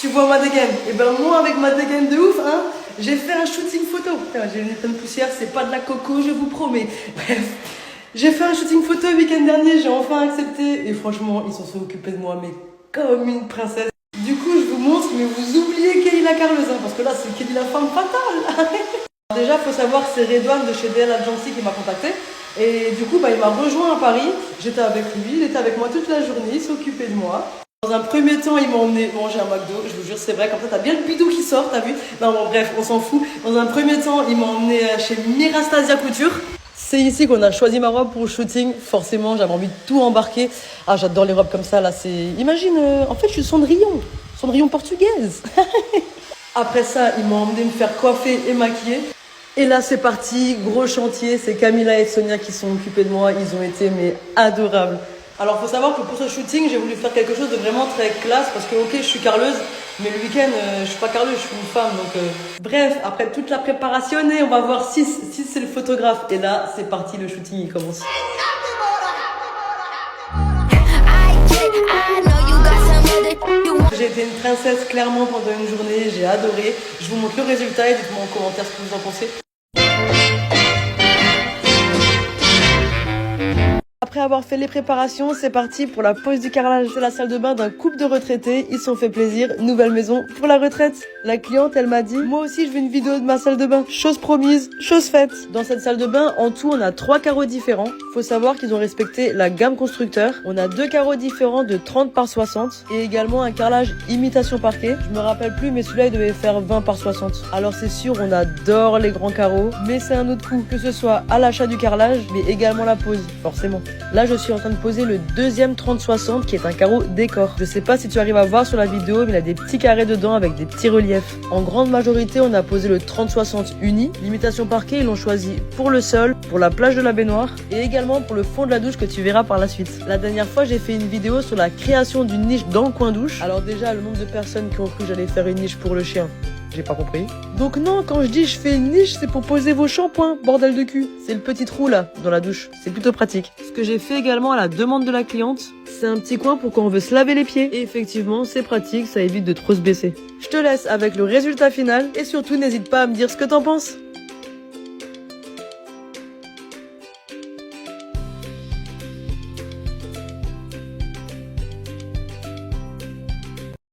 Tu vois ma dégaine? Et ben moi avec ma dégaine de ouf, hein, j'ai fait un shooting photo. J'ai une plein de poussière, c'est pas de la coco, je vous promets. Bref, j'ai fait un shooting photo le week-end dernier, j'ai enfin accepté. Et franchement, ils s'en sont occupés de moi, mais comme une princesse. Du coup, je vous montre, mais vous oubliez Kelly la carleuse, hein, parce que là, c'est Kelly la femme fatale. Déjà, faut savoir que c'est Redouane de chez DL Agency qui m'a contacté. Et du coup, il m'a rejoint à Paris. J'étais avec lui, il était avec moi toute la journée, il s'occupait de moi. Dans un premier temps, il m'a emmené manger un McDo. Je vous jure, c'est vrai, comme ça, t'as bien le bidou qui sort, t'as vu? Non, bon, bref, on s'en fout. Dans un premier temps, il m'a emmené chez Mirastasia Couture. C'est ici qu'on a choisi ma robe pour le shooting. Forcément, j'avais envie de tout embarquer. Ah, j'adore les robes comme ça, là, c'est... Imagine, en fait, je suis Cendrillon portugaise. Après ça, il m'a emmené me faire coiffer et maquiller. Et là, c'est parti, gros chantier. C'est Camilla et Sonia qui sont occupées de moi. Ils ont été, mais adorables. Alors, faut savoir que pour ce shooting, j'ai voulu faire quelque chose de vraiment très classe parce que, ok, je suis carleuse, mais le week-end, je suis pas carleuse, je suis une femme. Donc, bref, après toute la préparation, on va voir Sis. Sis, c'est le photographe. Et là, c'est parti, le shooting, il commence. J'ai été une princesse clairement pendant une journée, j'ai adoré. Je vous montre le résultat et dites-moi en commentaire ce que vous en pensez. Après avoir fait les préparations, c'est parti pour la pose du carrelage. C'est la salle de bain d'un couple de retraités. Ils se sont fait plaisir. Nouvelle maison pour la retraite. La cliente, elle m'a dit, moi aussi, je veux une vidéo de ma salle de bain. Chose promise, chose faite. Dans cette salle de bain, en tout, on a 3 carreaux différents. Faut savoir qu'ils ont respecté la gamme constructeur. On a 2 carreaux différents de 30 par 60 et également un carrelage imitation parquet. Je me rappelle plus, mais celui-là, il devait faire 20 par 60. Alors c'est sûr, on adore les grands carreaux, mais c'est un autre coût, que ce soit à l'achat du carrelage, mais également la pose, forcément. Là, je suis en train de poser le deuxième 30-60 qui est un carreau décor. Je sais pas si tu arrives à voir sur la vidéo, mais il a des petits carrés dedans avec des petits reliefs. En grande majorité, on a posé le 30-60 uni. L'imitation parquet, ils l'ont choisi pour le sol, pour la plage de la baignoire et également pour le fond de la douche que tu verras par la suite. La dernière fois, j'ai fait une vidéo sur la création d'une niche dans le coin douche. Alors déjà, le nombre de personnes qui ont cru que j'allais faire une niche pour le chien, j'ai pas compris. Donc non, quand je dis je fais une niche, c'est pour poser vos shampoings, bordel de cul. C'est le petit trou là, dans la douche. C'est plutôt pratique. Ce que j'ai fait également à la demande de la cliente, c'est un petit coin pour quand on veut se laver les pieds. Et effectivement, c'est pratique, ça évite de trop se baisser. Je te laisse avec le résultat final et surtout n'hésite pas à me dire ce que t'en penses.